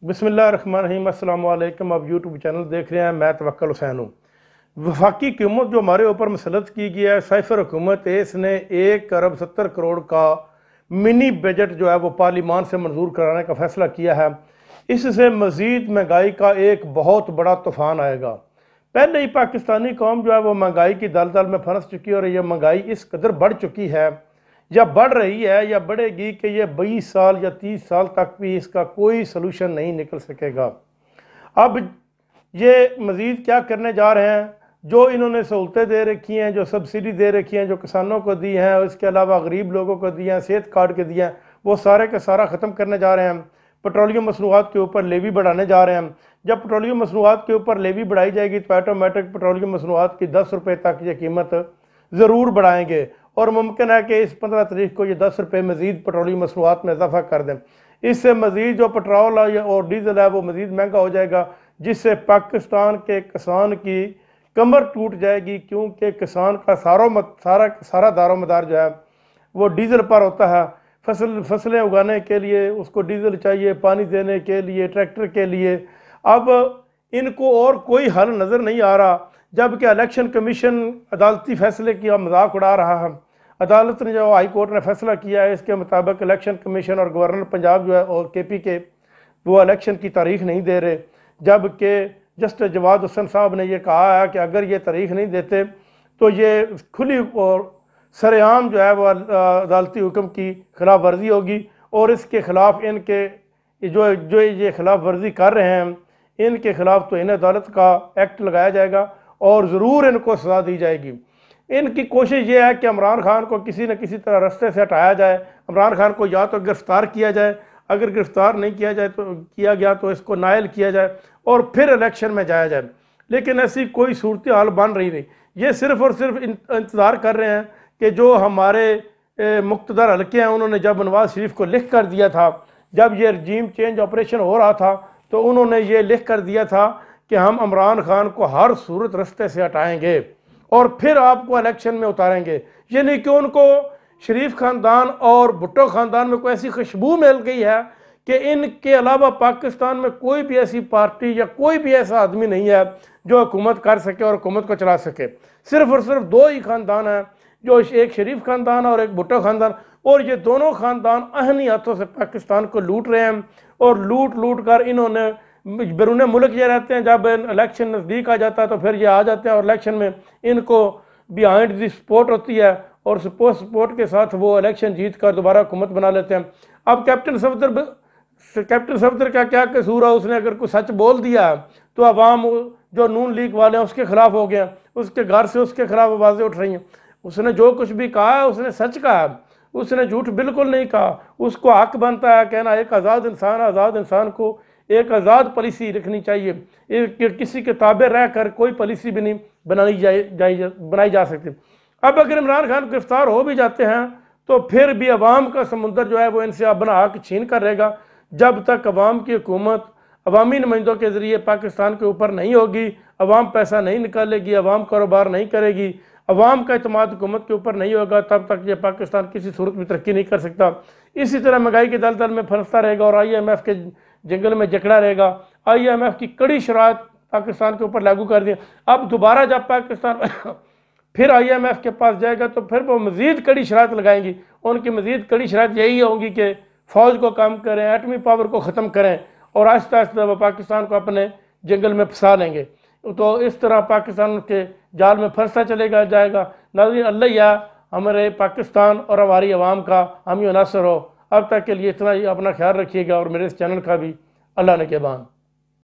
बिस्मिल्लाहिर्रहमानिर्रहीम। अस्सलाम वालेकुम। आप यूट्यूब चैनल देख रहे हैं, मैं तवक्कुल हुसैन हूँ। वफाकी हुकूमत जो हमारे ऊपर मुसल्लत की गई है, साइफर हुकूमत है, इसने 1 अरब 70 करोड़ का मिनी बजट जो है वो पार्लिमान से मंजूर कराने का फैसला किया है। इससे मज़ीद महंगाई का एक बहुत बड़ा तूफ़ान आएगा। पहले ही पाकिस्तानी कौम जो है वो महंगाई की दलदल में फंस चुकी है और ये महंगाई इस कदर बढ़ चुकी है या बढ़ रही है या बढ़ेगी कि ये 20 साल या 30 साल तक भी इसका कोई सलूशन नहीं निकल सकेगा। अब ये मज़ीद क्या करने जा रहे हैं, जो इन्होंने सहूलतें दे रखी हैं, जो सब्सिडी दे रखी हैं, जो किसानों को दी हैं, इसके अलावा गरीब लोगों को दिए हैं, सेहत कार्ड के दिए हैं, वो सारे का सारा ख़त्म करने जा रहे हैं। पेट्रोलियम मसनूआत के ऊपर लेवी बढ़ाने जा रहे हैं। जब पेट्रोलियम मसनूआत के ऊपर लेवी बढ़ाई जाएगी तो ऑटोमेटिक पेट्रोलियम मसनूआत की 10 रुपये तक ये कीमत ज़रूर बढ़ाएंगे और मुमकिन है कि इस 15 तारीख को ये 10 रुपये मज़ीद पेट्रोलियम मसनूआत में इजाफा कर दें। इससे मज़ीद जो पेट्रोल और डीज़ल है वो मज़ीद महंगा हो जाएगा, जिससे पाकिस्तान के किसान की कमर टूट जाएगी, क्योंकि किसान का सारा दारोमदार जो है वो डीज़ल पर होता है। फसलें उगाने के लिए उसको डीज़ल चाहिए, पानी देने के लिए, ट्रैक्टर के लिए। अब इनको और कोई हल नज़र नहीं आ रहा, जबकि इलेक्शन कमीशन अदालती फैसले की मजाक उड़ा रहा है। अदालत ने जो हाई कोर्ट ने फैसला किया है, इसके मुताबिक इलेक्शन कमीशन और गवर्नर पंजाब जो है और KP के वो इलेक्शन की तारीख नहीं दे रहे, जबकि जस्टिस जवाद हुसैन साहब ने ये कहा है कि अगर ये तारीख नहीं देते तो ये खुली और सरेआम जो है वो अदालती हुक्म की खिलाफ वर्जी होगी और इसके ख़िलाफ़ इनके जो ये खिलाफ वर्जी कर रहे हैं इनके ख़िलाफ़ तो इन्हें अदालत का एक्ट लगाया जाएगा और ज़रूर इनको सज़ा दी जाएगी। इनकी कोशिश ये है कि इमरान खान को किसी न किसी तरह रास्ते से हटाया जाए। इमरान खान को या तो गिरफ़्तार किया जाए, अगर गिरफ़्तार नहीं किया गया तो इसको नायल किया जाए और फिर इलेक्शन में जाया जाए। लेकिन ऐसी कोई सूरत हाल बन रही नहीं। ये सिर्फ़ और सिर्फ इंतज़ार कर रहे हैं कि जो हमारे मुक़्तदर हल्के हैं उन्होंने जब नवाज़ शरीफ को लिख कर दिया था, जब ये रजीम चेंज ऑपरेशन हो रहा था तो उन्होंने ये लिख कर दिया था कि हम इमरान खान को हर सूरत रास्ते से हटाएंगे और फिर आपको इलेक्शन में उतारेंगे। ये नहीं कि उनको शरीफ ख़ानदान और भुट्टो ख़ानदान में कोई ऐसी खुशबू मिल गई है कि इनके अलावा पाकिस्तान में कोई भी ऐसी पार्टी या कोई भी ऐसा आदमी नहीं है जो हुकूमत कर सके और हुकूमत को चला सके। सिर्फ़ और सिर्फ 2 ही ख़ानदान हैं, जो एक शरीफ ख़ानदान और एक भुट्टो ख़ानदान, और ये दोनों ख़ानदान अहनी हाथों से पाकिस्तान को लूट रहे हैं और लूट कर इन्होंने बैरून मुल्क ये रहते हैं। जब इलेक्शन नज़दीक आ जाता है तो फिर ये आ जाते हैं और इलेक्शन में इनको बिहाइंड दी सपोर्ट होती है और सपोर्ट के साथ वो इलेक्शन जीत कर दोबारा हुकूमत बना लेते हैं। अब कैप्टन सफदर का क्या कसूर है? उसने अगर कोई सच बोल दिया तो अवाम जो नून लीग वाले हैं उसके खिलाफ हो गया, उसके घर से उसके खिलाफ आवाज़ें उठ रही हैं। उसने जो कुछ भी कहा है उसने सच कहा, उसने झूठ बिल्कुल नहीं कहा। उसको हक बनता है कहना एक आज़ाद इंसान को एक आज़ाद पॉलिसी रखनी चाहिए। किसी के ताबे रह कर कोई पॉलिसी भी नहीं बनाई जा सकती। अब अगर इमरान खान गिरफ्तार हो भी जाते हैं तो फिर भी अवाम का समुंदर जो है वो इनसे अपना हक छीन कर रहेगा। जब तक अवाम की हुकूमत अवामी नुमाइंदों के ज़रिए पाकिस्तान के ऊपर नहीं होगी, अवाम पैसा नहीं निकालेगी, अवाम कारोबार नहीं करेगी, अवाम का एतमाद हुकूमत के ऊपर नहीं होगा, तब तक ये पाकिस्तान किसी सूरत में तरक्की नहीं कर सकता। इसी तरह महंगाई के दलदल में फंसता रहेगा और IMF के जंगल में जकड़ा रहेगा। IMF की कड़ी शराइत पाकिस्तान के ऊपर लागू कर दी। अब दोबारा जब पाकिस्तान फिर IMF के पास जाएगा तो फिर वो मज़ीद कड़ी शराइत लगाएंगी। उनकी मज़ीद कड़ी शराइत यही होंगी कि फ़ौज को कम करें, एटमी पावर को ख़त्म करें और आहिस्ता आहिस्ता वो पाकिस्तान को अपने जंगल में फंसा लेंगे। तो इस तरह पाकिस्तान के जाल में फंसता चलेगा जाएगा। नाज़रीन, अल्लाह या हमारे पाकिस्तान और हमारी आवाम का हामी नासर हो। अब तक के लिए इतना ही। अपना ख्याल रखिएगा और मेरे इस चैनल का भी अल्लाह ने निगहबान।